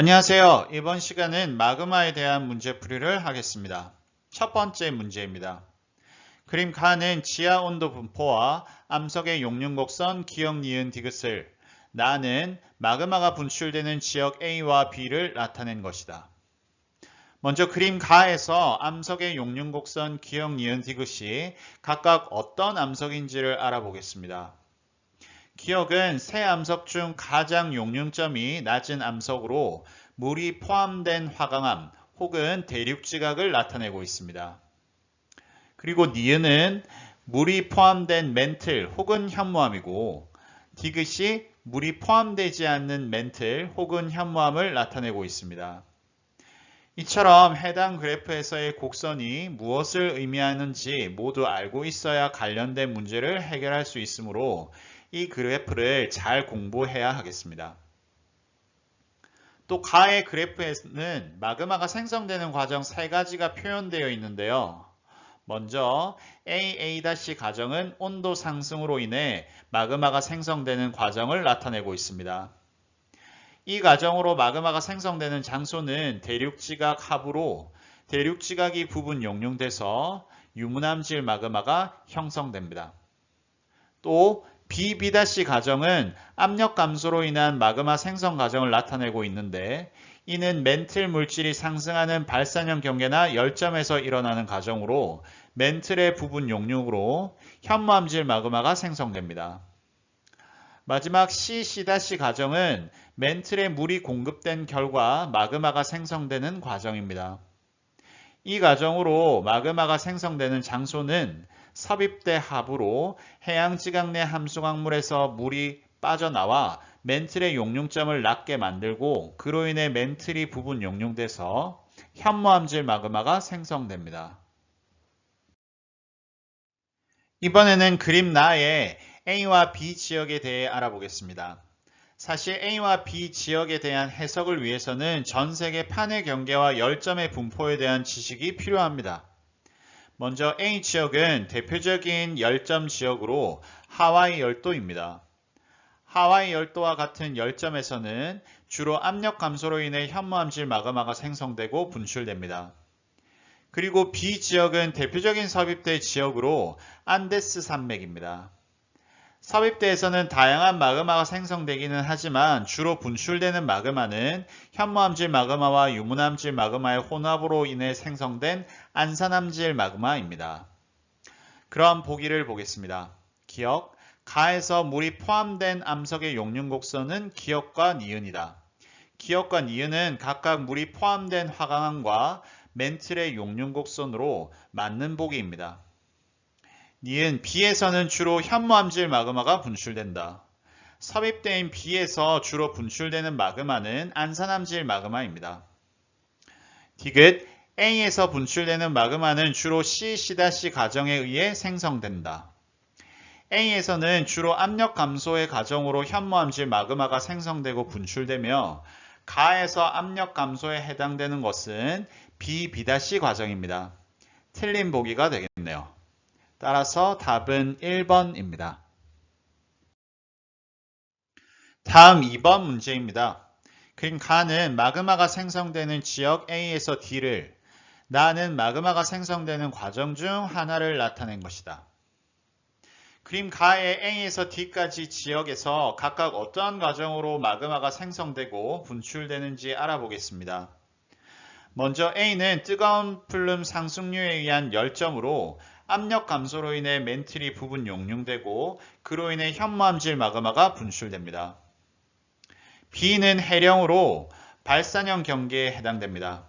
안녕하세요. 이번 시간은 마그마에 대한 문제풀이를 하겠습니다. 첫 번째 문제입니다. 그림 가는 지하 온도 분포와 암석의 용융 곡선, 기역, 니은, 디귿을 나는 마그마가 분출되는 지역 A와 B를 나타낸 것이다. 먼저 그림 가에서 암석의 용융 곡선, 기역, 니은, 디귿이 각각 어떤 암석인지를 알아보겠습니다. 기역은 세 암석 중 가장 용융점이 낮은 암석으로 물이 포함된 화강암 혹은 대륙지각을 나타내고 있습니다. 그리고 니은은 물이 포함된 멘틀 혹은 현무암이고 디귿이 물이 포함되지 않는 멘틀 혹은 현무암을 나타내고 있습니다. 이처럼 해당 그래프에서의 곡선이 무엇을 의미하는지 모두 알고 있어야 관련된 문제를 해결할 수 있으므로 이 그래프를 잘 공부해야 하겠습니다. 또 가의 그래프에는 마그마가 생성되는 과정 세 가지가 표현되어 있는데요. 먼저 AA- 가정은 온도 상승으로 인해 마그마가 생성되는 과정을 나타내고 있습니다. 이 과정으로 마그마가 생성되는 장소는 대륙지각 하부로 대륙지각이 부분 용융돼서 유문암질 마그마가 형성됩니다. 또 B 가정은 압력 감소로 인한 마그마 생성 과정을 나타내고 있는데 이는 멘틀 물질이 상승하는 발산형 경계나 열점에서 일어나는 과정으로 멘틀의 부분 용융으로 현무암질 마그마가 생성됩니다. 마지막 C 가정은 멘틀에 물이 공급된 결과 마그마가 생성되는 과정입니다. 이 과정으로 마그마가 생성되는 장소는 섭입대 하부로 해양지각 내 함수광물에서 물이 빠져나와 멘틀의 용융점을 낮게 만들고 그로 인해 멘틀이 부분 용융돼서 현무암질 마그마가 생성됩니다. 이번에는 그림 나의 A와 B 지역에 대해 알아보겠습니다. 사실 A와 B 지역에 대한 해석을 위해서는 전 세계 판의 경계와 열점의 분포에 대한 지식이 필요합니다. 먼저 A 지역은 대표적인 열점 지역으로 하와이 열도입니다. 하와이 열도와 같은 열점에서는 주로 압력 감소로 인해 현무암질 마그마가 생성되고 분출됩니다. 그리고 B 지역은 대표적인 섭입대 지역으로 안데스 산맥입니다. 섭입대에서는 다양한 마그마가 생성되기는 하지만 주로 분출되는 마그마는 현무암질 마그마와 유문암질 마그마의 혼합으로 인해 생성된 안산암질 마그마입니다. 그럼 보기를 보겠습니다. 기역, 가에서 물이 포함된 암석의 용융 곡선은 기역과 니은이다. 기역과 니은은 각각 물이 포함된 화강암과 멘틀의 용융 곡선으로 맞는 보기입니다. 니은 B에서는 주로 현무암질 마그마가 분출된다. 섭입대인 B에서 주로 분출되는 마그마는 안산암질 마그마입니다. 디귿 A에서 분출되는 마그마는 주로 C- 가정에 의해 생성된다. A에서는 주로 압력 감소의 과정으로 현무암질 마그마가 생성되고 분출되며 가에서 압력 감소에 해당되는 것은 B- 과정입니다. 틀린 보기가 되겠네요. 따라서 답은 1번입니다. 다음 2번 문제입니다. 그림 가는 마그마가 생성되는 지역 A에서 D를 나는 마그마가 생성되는 과정 중 하나를 나타낸 것이다. 그림 가의 A에서 D까지 지역에서 각각 어떠한 과정으로 마그마가 생성되고 분출되는지 알아보겠습니다. 먼저 A는 뜨거운 플룸 상승류에 의한 열점으로 압력 감소로 인해 멘틀이 부분 용융되고 그로 인해 현무암질 마그마가 분출됩니다. B는 해령으로 발산형 경계에 해당됩니다.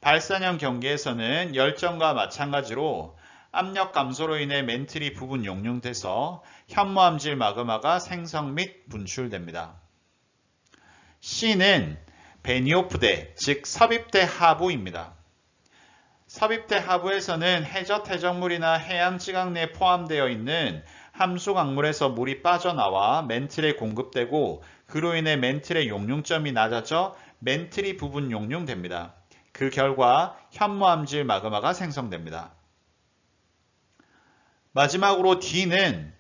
발산형 경계에서는 열점과 마찬가지로 압력 감소로 인해 멘틀이 부분 용융돼서 현무암질 마그마가 생성 및 분출됩니다. C는 베니오프대, 즉 섭입대 하부입니다. 섭입대 하부에서는 해저 퇴적물이나 해양지각 내에 포함되어 있는 함수광물에서 물이 빠져나와 멘틀에 공급되고 그로 인해 멘틀의 용융점이 낮아져 멘틀이 부분 용융됩니다. 그 결과 현무암질 마그마가 생성됩니다. 마지막으로 D는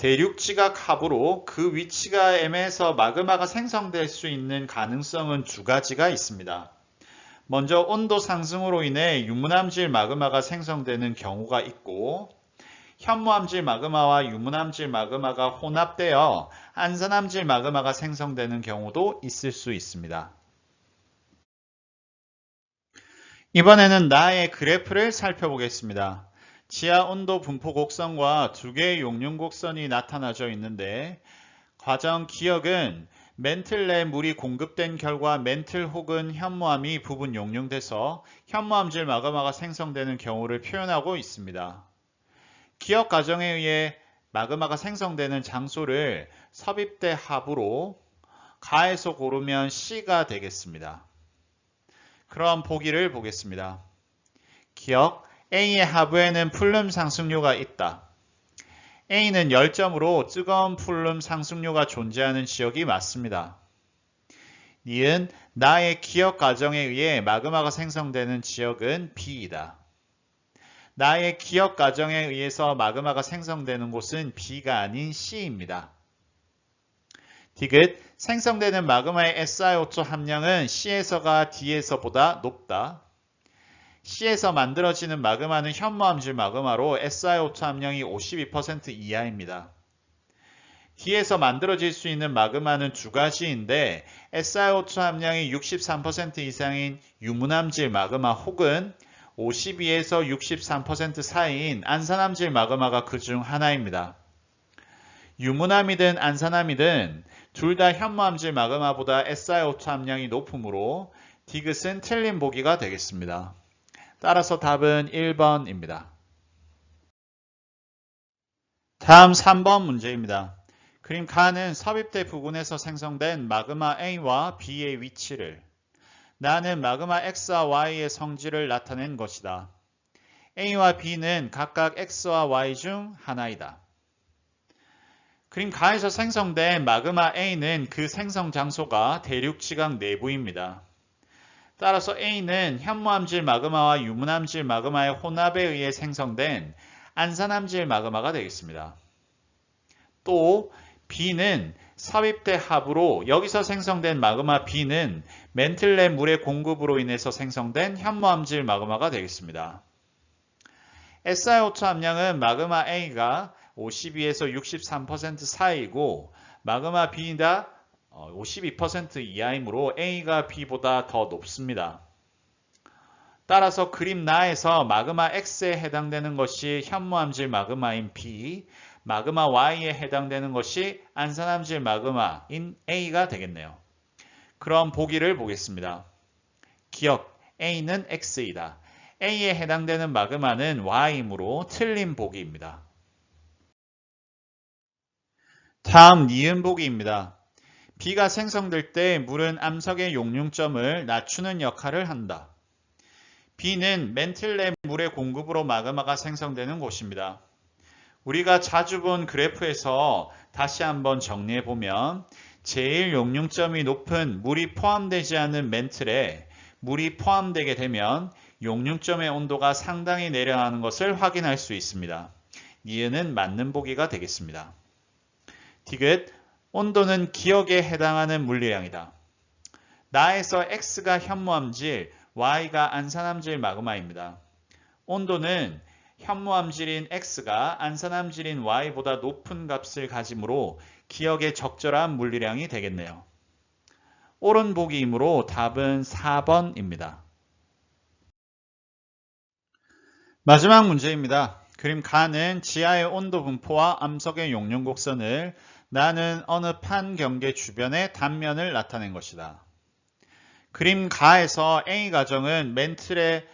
대륙지각 하부로 그 위치가 애매해서 마그마가 생성될 수 있는 가능성은 두 가지가 있습니다. 먼저 온도 상승으로 인해 유문암질 마그마가 생성되는 경우가 있고, 현무암질 마그마와 유문암질 마그마가 혼합되어 안산암질 마그마가 생성되는 경우도 있을 수 있습니다. 이번에는 나의 그래프를 살펴보겠습니다. 지하 온도 분포 곡선과 두 개의 용융 곡선이 나타나져 있는데, 과정 기역은 멘틀 내 물이 공급된 결과 멘틀 혹은 현무암이 부분 용융돼서 현무암질 마그마가 생성되는 경우를 표현하고 있습니다. 기역 과정에 의해 마그마가 생성되는 장소를 섭입대 하부로 가에서 고르면 C가 되겠습니다. 그럼 보기를 보겠습니다. 기역 A의 하부에는 풀름 상승류가 있다. A는 열점으로 뜨거운 풀름 상승류가 존재하는 지역이 맞습니다. 니은 나의 기역 과정에 의해 마그마가 생성되는 지역은 B이다. 나의 기역 과정에 의해서 마그마가 생성되는 곳은 B가 아닌 C입니다. 디귿 생성되는 마그마의 SiO2 함량은 C에서가 D에서보다 높다. C에서 만들어지는 마그마는 현무암질 마그마로 SiO2 함량이 52% 이하입니다. D에서 만들어질 수 있는 마그마는 두 가지인데 SiO2 함량이 63% 이상인 유문암질 마그마 혹은 52에서 63% 사이인 안산암질 마그마가 그 중 하나입니다. 유문암이든 안산암이든 둘 다 현무암질 마그마보다 SiO2 함량이 높으므로 디귿은 틀린 보기가 되겠습니다. 따라서 답은 1번입니다. 다음 3번 문제입니다. 그림 가는 섭입대 부근에서 생성된 마그마 A와 B의 위치를 나는 마그마 X와 Y의 성질을 나타낸 것이다. A와 B는 각각 X와 Y 중 하나이다. 그림 가에서 생성된 마그마 A는 그 생성 장소가 대륙지각 내부입니다. 따라서 A는 현무암질 마그마와 유문암질 마그마의 혼합에 의해 생성된 안산암질 마그마가 되겠습니다. 또 B는 섭입대 하부로 여기서 생성된 마그마 B는 멘틀 내 물의 공급으로 인해서 생성된 현무암질 마그마가 되겠습니다. SiO2 함량은 마그마 A가 52에서 63% 사이이고 마그마 B가 52% 이하이므로 A가 B보다 더 높습니다. 따라서 그림 나에서 마그마 X에 해당되는 것이 현무암질 마그마인 B, 마그마 Y에 해당되는 것이 안산암질 마그마인 A가 되겠네요. 그럼 보기를 보겠습니다. 기억 A는 X이다. A에 해당되는 마그마는 Y이므로 틀린 보기입니다. 다음 니은 보기입니다. B가 생성될 때 물은 암석의 용융점을 낮추는 역할을 한다. B는 멘틀 내 물의 공급으로 마그마가 생성되는 곳입니다. 우리가 자주 본 그래프에서 다시 한번 정리해보면 제일 용융점이 높은 물이 포함되지 않은 멘틀에 물이 포함되게 되면 용융점의 온도가 상당히 내려가는 것을 확인할 수 있습니다. 니은은 맞는 보기가 되겠습니다. 디귿 온도는 기역에 해당하는 물리량이다. 나에서 X가 현무암질, Y가 안산암질 마그마입니다. 온도는 현무암질인 X가 안산암질인 Y보다 높은 값을 가지므로 기역에 적절한 물리량이 되겠네요. 옳은 보기이므로 답은 4번입니다. 마지막 문제입니다. 그림 가는 지하의 온도 분포와 암석의 용융 곡선을 나는 어느 판 경계 주변의 단면을 나타낸 것이다. 그림 가에서 A 가정은 멘틀에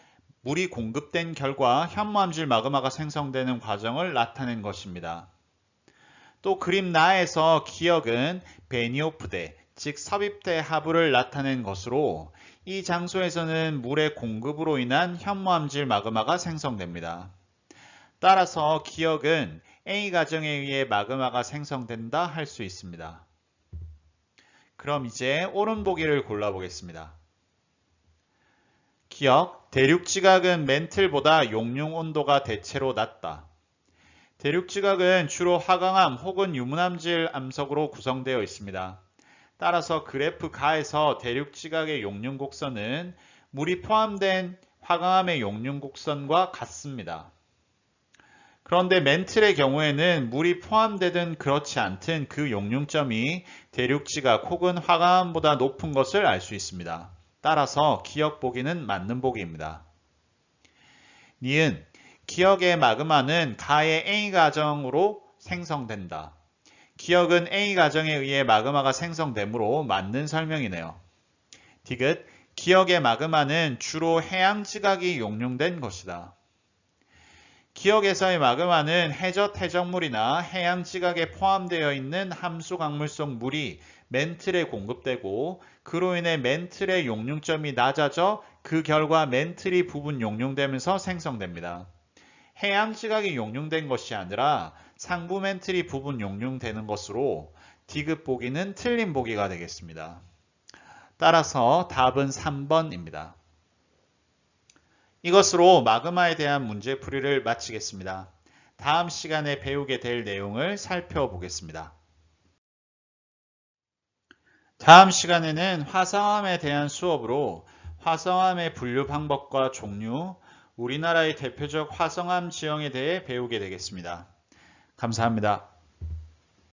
물이 공급된 결과 현무암질 마그마가 생성되는 과정을 나타낸 것입니다. 또 그림 나에서 기역은 베니오프대, 즉 섭입대 하부를 나타낸 것으로 이 장소에서는 물의 공급으로 인한 현무암질 마그마가 생성됩니다. 따라서 기역은 A 가정에 의해 마그마가 생성된다 할 수 있습니다. 그럼 이제 옳은 보기를 골라보겠습니다. 기역, 대륙지각은 멘틀보다 용융 온도가 대체로 낮다. 대륙지각은 주로 화강암 혹은 유문암질 암석으로 구성되어 있습니다. 따라서 그래프 가에서 대륙지각의 용융곡선은 물이 포함된 화강암의 용융곡선과 같습니다. 그런데 멘틀의 경우에는 물이 포함되든 그렇지 않든 그 용융점이 대륙지각 혹은 화강암보다 높은 것을 알 수 있습니다. 따라서 기역 보기는 맞는 보기입니다. 니은, 기역의 마그마는 가의 A 가정으로 생성된다. 기역은 A 가정에 의해 마그마가 생성되므로 맞는 설명이네요. 디귿, 기역의 마그마는 주로 해양지각이 용융된 것이다. 기역에서의 마그마는 해저 퇴적물이나 해양지각에 포함되어 있는 함수 강물 속 물이 멘틀에 공급되고 그로 인해 멘틀의 용융점이 낮아져 그 결과 멘틀이 부분 용융되면서 생성됩니다. 해양지각이 용융된 것이 아니라 상부 멘틀이 부분 용융되는 것으로 디귿 보기는 틀린 보기가 되겠습니다. 따라서 답은 3번입니다. 이것으로 마그마에 대한 문제풀이를 마치겠습니다. 다음 시간에 배우게 될 내용을 살펴보겠습니다. 다음 시간에는 화성암에 대한 수업으로 화성암의 분류 방법과 종류, 우리나라의 대표적 화성암 지형에 대해 배우게 되겠습니다. 감사합니다.